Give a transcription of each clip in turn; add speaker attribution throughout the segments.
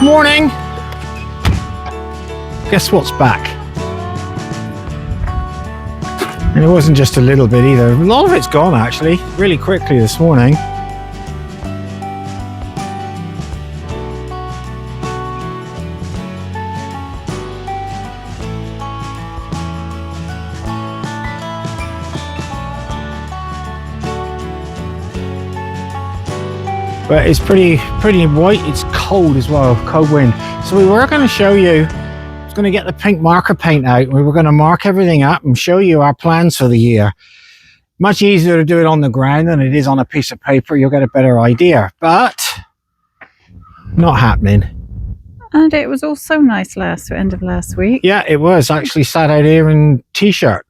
Speaker 1: morning. Guess what's back? And it wasn't just a little bit either. A lot of it's gone actually, really quickly this morning. But it's pretty white. It's cold as well, cold wind. So we were going to show you, I was going to get the pink marker paint out. We were going to mark everything up and show you our plans for the year. Much easier to do it on the ground than it is on a piece of paper. You'll get a better idea, but not happening.
Speaker 2: And it was also nice end of last week.
Speaker 1: Yeah, it was. Actually sat out here in t-shirt.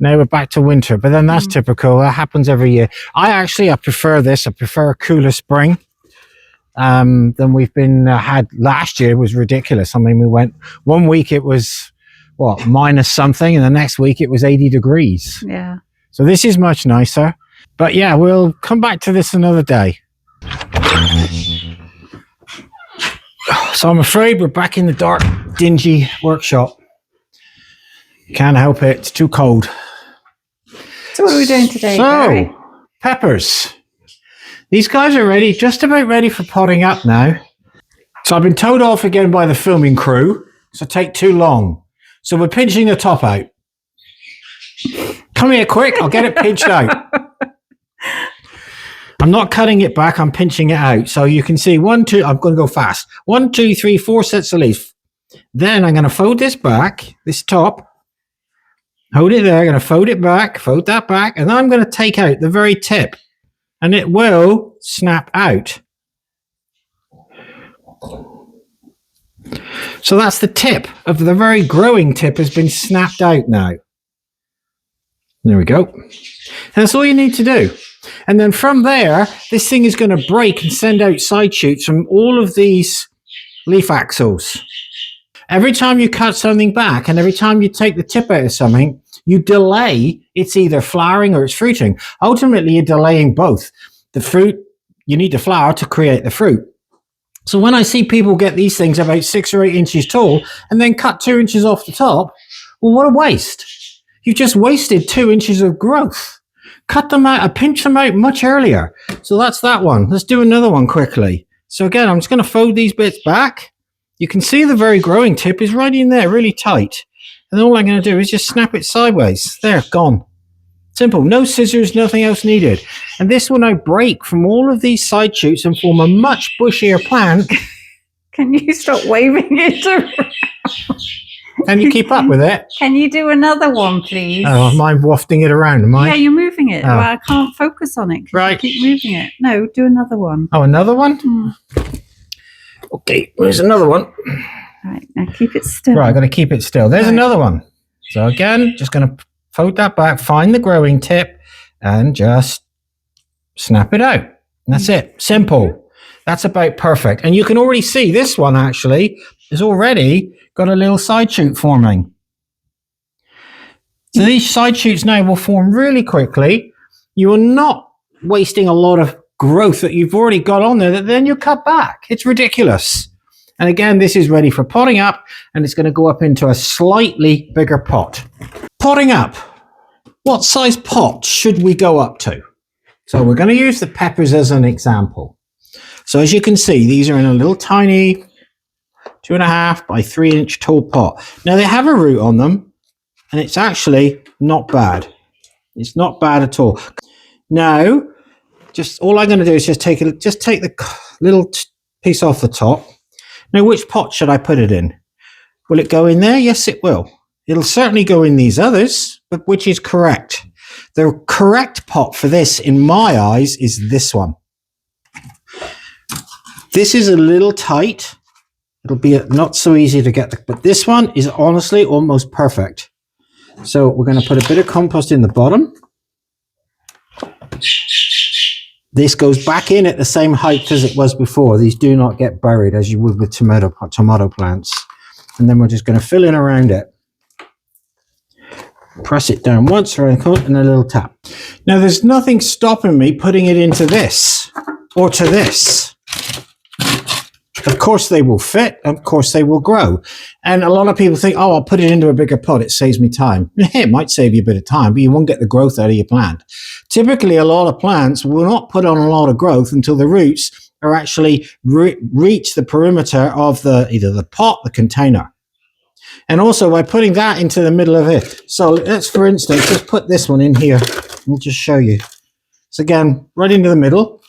Speaker 1: Now we're back to winter, but then that's typical. That happens every year. I prefer this. I prefer a cooler spring than we've been had last year. It was ridiculous. I mean, we went 1 week, it was what, minus something, and the next week it was 80 degrees.
Speaker 2: Yeah.
Speaker 1: So this is much nicer. But yeah, we'll come back to this another day. So I'm afraid we're back in the dark, dingy workshop. Can't help it. It's too cold.
Speaker 2: So what are we doing today,
Speaker 1: Gary?
Speaker 2: So,
Speaker 1: peppers. These guys are ready, just about ready for potting up now. So I've been told off again by the filming crew, so take too long. So we're pinching the top out. Come here quick, I'll get it pinched out. I'm not cutting it back, I'm pinching it out. So you can see 1, 2, I'm going to go fast. 1, 2, 3, 4 sets of leaves. Then I'm going to fold this back, this top. Hold it there, I'm going to fold it back, fold that back, and then I'm going to take out the very tip, and it will snap out. So that's the tip of the very growing tip has been snapped out now. There we go. And that's all you need to do. And then from there, this thing is going to break and send out side shoots from all of these leaf axils. Every time you cut something back and every time you take the tip out of something, you delay it's either flowering or it's fruiting. Ultimately, you're delaying both. The fruit, you need the flower to create the fruit. So when I see people get these things about 6 or 8 inches tall and then cut 2 inches off the top, well, what a waste. You've just wasted 2 inches of growth. Cut them out, pinch them out much earlier. So that's that one. Let's do another one quickly. So again, I'm just going to fold these bits back. You can see the very growing tip is right in there, really tight. And all I'm going to do is just snap it sideways. There, gone. Simple. No scissors, nothing else needed. And this will now break from all of these side shoots and form a much bushier plant.
Speaker 2: Can you stop waving it around?
Speaker 1: Can you keep up with it?
Speaker 2: Can you do another one, please?
Speaker 1: Oh, am I wafting it around? Am I?
Speaker 2: Yeah, you're moving it.
Speaker 1: Oh.
Speaker 2: Well, I can't focus on it.
Speaker 1: Right.
Speaker 2: You keep moving it. No, do another one.
Speaker 1: Oh, another one? Okay, there's another one.
Speaker 2: Right, now keep it still.
Speaker 1: Right, I'm going to keep it still. There's another one. So again, just going to fold that back, find the growing tip, and just snap it out. And that's it. Simple. That's about perfect. And you can already see this one actually has already got a little side shoot forming. So these side shoots now will form really quickly. You are not wasting a lot of growth that you've already got on there that then you cut back. It's ridiculous. And again, this is ready for potting up, and it's going to go up into a slightly bigger pot. Potting up. What size pot should we go up to? So we're going to use the peppers as an example. So as you can see, these are in a little tiny 2.5 by 3 inch tall pot. Now they have a root on them, and it's actually not bad. It's not bad at all. Now, just all I'm going to do is just take the little piece off the top. Now, which pot should I put it in? Will it go in there? Yes, it will. It'll certainly go in these others, but which is correct? The correct pot for this, in my eyes, is this one. This is a little tight. It'll be not so easy to get, but this one is honestly almost perfect. So we're going to put a bit of compost in the bottom. This goes back in at the same height as it was before. These do not get buried as you would with tomato plants. And then we're just going to fill in around it. Press it down once and a little tap. Now there's nothing stopping me putting it into this or to this. Of course they will fit, of course they will grow. And a lot of people think, oh, I'll put it into a bigger pot, it saves me time. It might save you a bit of time, but you won't get the growth out of your plant. Typically, a lot of plants will not put on a lot of growth until the roots are actually reach the perimeter of either the pot, the container. And also by putting that into the middle of it. So let's, for instance, just put this one in here and just show you. So again, right into the middle.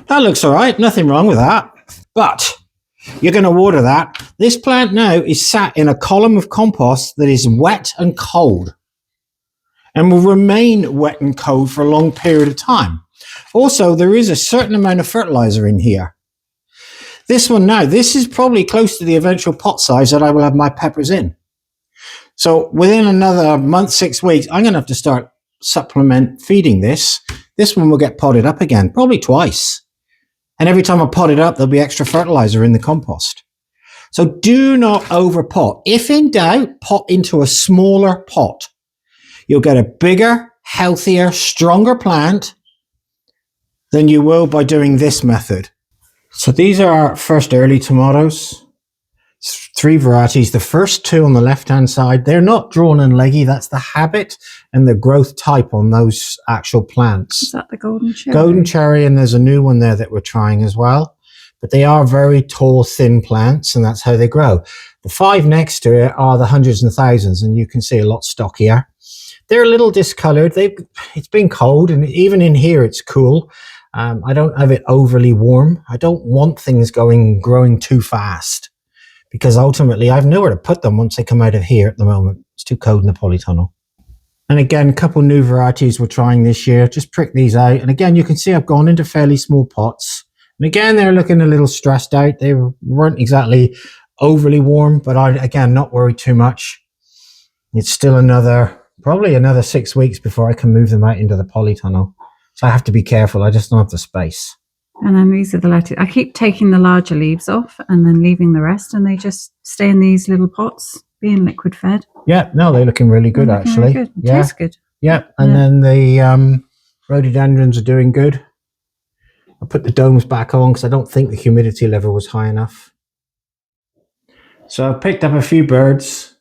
Speaker 1: That looks all right. Nothing wrong with that. But you're going to water that. This plant now is sat in a column of compost that is wet and cold and will remain wet and cold for a long period of time. Also, there is a certain amount of fertilizer in here. This one now, this is probably close to the eventual pot size that I will have my peppers in. So within another month, 6 weeks, I'm going to have to start supplement feeding this. This one will get potted up again, probably twice. And every time I pot it up, there'll be extra fertilizer in the compost. So do not over pot. If in doubt, pot into a smaller pot. You'll get a bigger, healthier, stronger plant than you will by doing this method. So these are our first early tomatoes. 3 varieties. The first 2 on the left-hand side, they're not drawn and leggy. That's the habit and the growth type on those actual plants.
Speaker 2: Is that the golden cherry?
Speaker 1: Golden cherry, and there's a new one there that we're trying as well. But they are very tall, thin plants, and that's how they grow. The 5 next to it are the hundreds and thousands, and you can see a lot stockier. They're a little discolored. It's been cold, and even in here it's cool. I don't have it overly warm. I don't want things growing too fast, because ultimately I've nowhere to put them once they come out of here at the moment. It's too cold in the polytunnel. And again, a couple new varieties we're trying this year. Just prick these out. And again, you can see I've gone into fairly small pots. And again, they're looking a little stressed out. They weren't exactly overly warm, but again, not worried too much. It's still probably another 6 weeks before I can move them out into the polytunnel. So I have to be careful. I just don't have the space.
Speaker 2: And then these are the lettuce. I keep taking the larger leaves off and then leaving the rest, and they just stay in these little pots being liquid fed.
Speaker 1: Yeah, no, they're looking really good, actually.
Speaker 2: Really good. It
Speaker 1: yeah.
Speaker 2: tastes good.
Speaker 1: Yeah, and then the rhododendrons are doing good. I put the domes back on because I don't think the humidity level was high enough. So I picked up a few birds.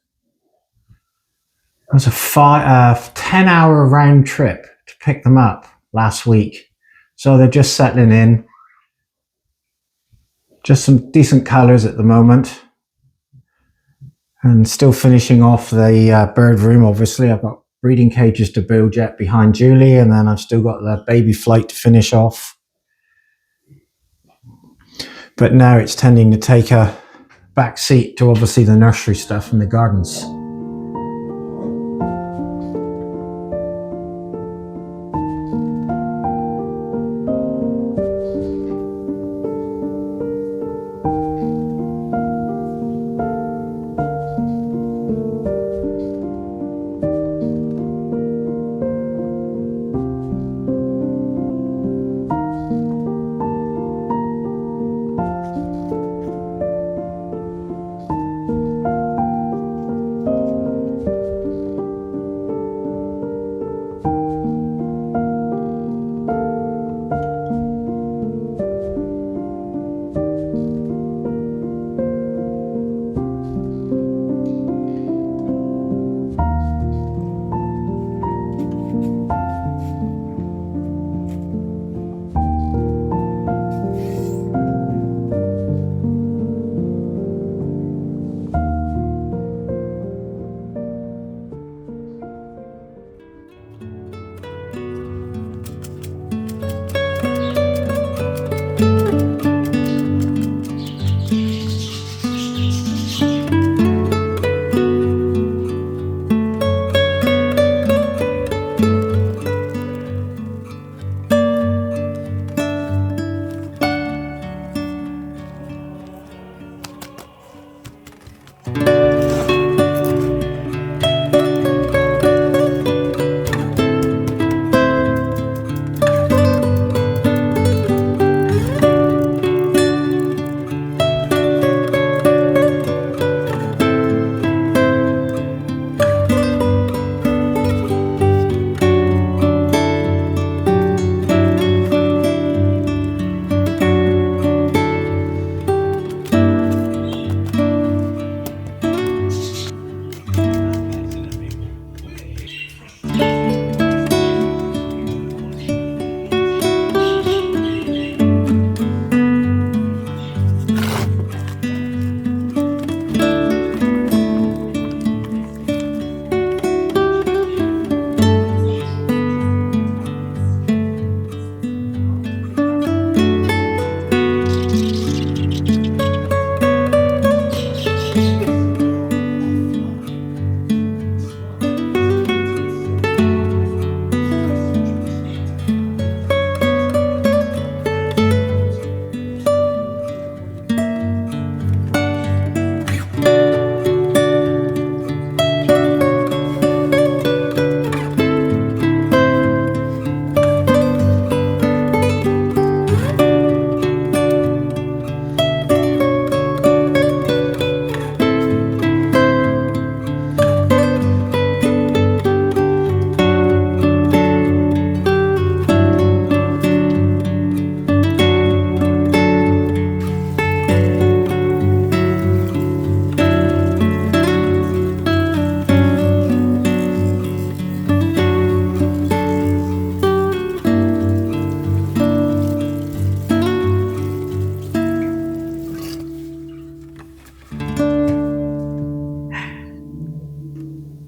Speaker 1: It was a 10-hour round trip to pick them up last week. So they're just settling in. Just some decent colours at the moment. And still finishing off the bird room, obviously. I've got breeding cages to build yet behind Julie, and then I've still got the baby flight to finish off. But now it's tending to take a back seat to obviously the nursery stuff and the gardens.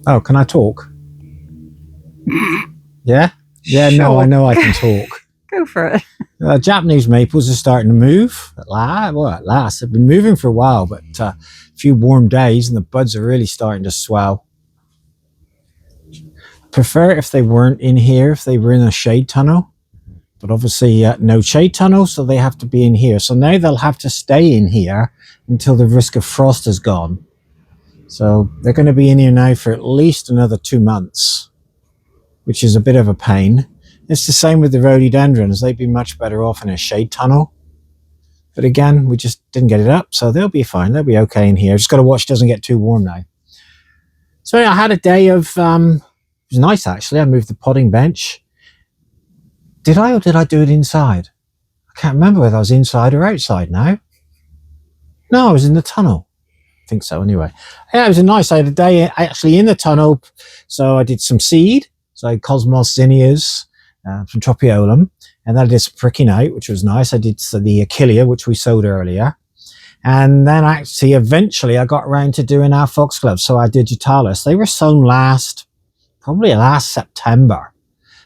Speaker 1: Oh, can I talk? Yeah? Yeah, no, I
Speaker 2: Sure.
Speaker 1: know I can talk.
Speaker 2: Go for it.
Speaker 1: Japanese maples are starting to move at last. They've been moving for a while, but a few warm days and the buds are really starting to swell. Prefer if they weren't in here, if they were in a shade tunnel. But obviously no shade tunnel, so they have to be in here. So now they'll have to stay in here until the risk of frost is gone. So they're going to be in here now for at least another 2 months, which is a bit of a pain. It's the same with the rhododendrons. They'd be much better off in a shade tunnel. But again, we just didn't get it up, so they'll be fine. They'll be okay in here. Just got to watch it doesn't get too warm now. So yeah, I had a day of, it was nice actually. I moved the potting bench. Did I, or did I do it inside? I can't remember whether I was inside or outside now. No, I was in the tunnel. I think so anyway. Yeah, it was a nice, I had a day actually in the tunnel. So I did some seed. So I had Cosmos Zinnias, some Tropiolum, and then I did some pricking out, which was nice. I did the Achillea, which we sowed earlier. And then actually, eventually, I got around to doing our foxgloves. So our digitalis, they were sown probably last September,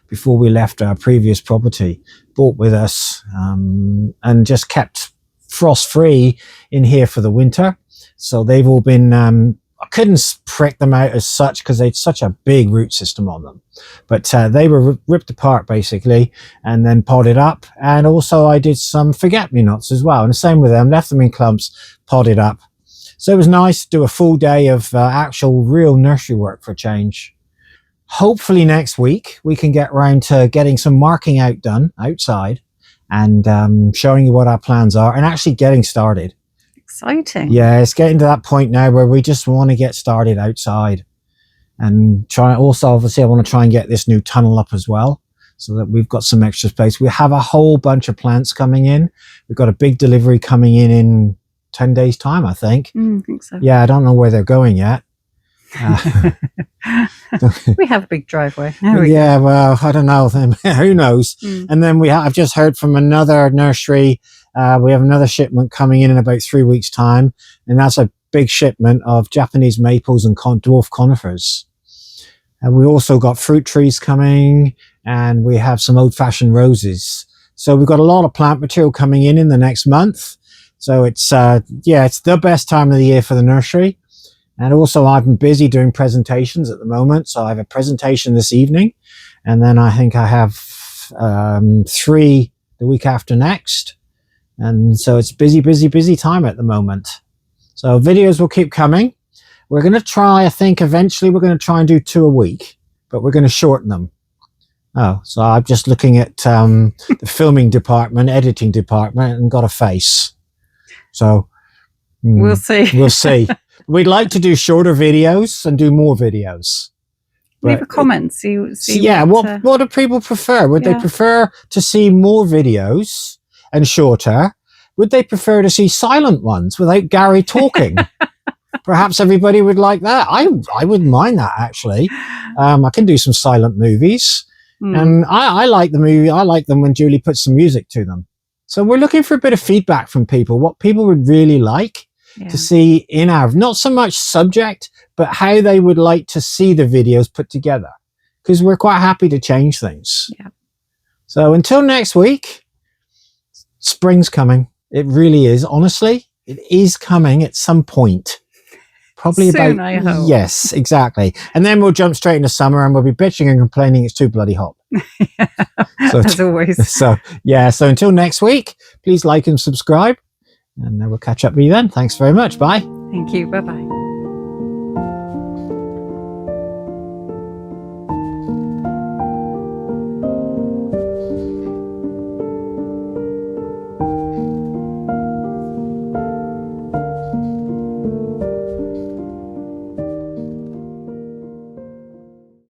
Speaker 1: before we left our previous property, bought with us, and just kept frost-free in here for the winter. So they've all been, I couldn't prick them out as such because they had such a big root system on them. But they were ripped apart basically and then potted up. And also I did some forget-me-nots as well. And the same with them, left them in clumps, potted up. So it was nice to do a full day of actual real nursery work for a change. Hopefully next week we can get around to getting some marking out done outside and showing you what our plans are and actually getting started.
Speaker 2: Exciting.
Speaker 1: Yeah, it's getting to that point now where we just want to get started outside and try. Also, obviously, I want to try and get this new tunnel up as well so that we've got some extra space. We have a whole bunch of plants coming in. We've got a big delivery coming in 10 days time, I think.
Speaker 2: I think so.
Speaker 1: Yeah, I don't know where they're going yet.
Speaker 2: We have a big driveway. There we
Speaker 1: Yeah, well, I don't know. Who knows? And then I've just heard from another nursery. We have another shipment coming in about 3 weeks' time, and that's a big shipment of Japanese maples and dwarf conifers. And we also got fruit trees coming, and we have some old-fashioned roses. So we've got a lot of plant material coming in the next month. So it's it's the best time of the year for the nursery. And also I've been busy doing presentations at the moment. So I have a presentation this evening, and then I think I have 3 the week after next. And so it's busy time at the moment. So videos will keep coming. We're going to try, I think eventually we're going to try and do 2 a week, but we're going to shorten them. Oh, so I'm just looking at the filming department, editing department, and got a face. So
Speaker 2: We'll see.
Speaker 1: We'll see. We'd like to do shorter videos and do more videos.
Speaker 2: Leave a comment. See
Speaker 1: what do people prefer? Would they prefer to see more videos and shorter? Would they prefer to see silent ones without Gary talking? Perhaps everybody would like that. I wouldn't mind that actually. I can do some silent movies, and I like the movie. I like them when Julie puts some music to them. So we're looking for a bit of feedback from people. What people would really like to see in our, not so much subject, but how they would like to see the videos put together. Because we're quite happy to change things.
Speaker 2: Yeah.
Speaker 1: So until next week, spring's coming. It really is. Honestly, it is coming at some point. Probably
Speaker 2: soon,
Speaker 1: about,
Speaker 2: I hope.
Speaker 1: Yes, exactly. And then we'll jump straight into summer and we'll be bitching and complaining it's too bloody hot. So,
Speaker 2: as always.
Speaker 1: So until next week, please like and subscribe, and we'll catch up with you then. Thanks very much. Bye.
Speaker 2: Thank you. Bye-bye.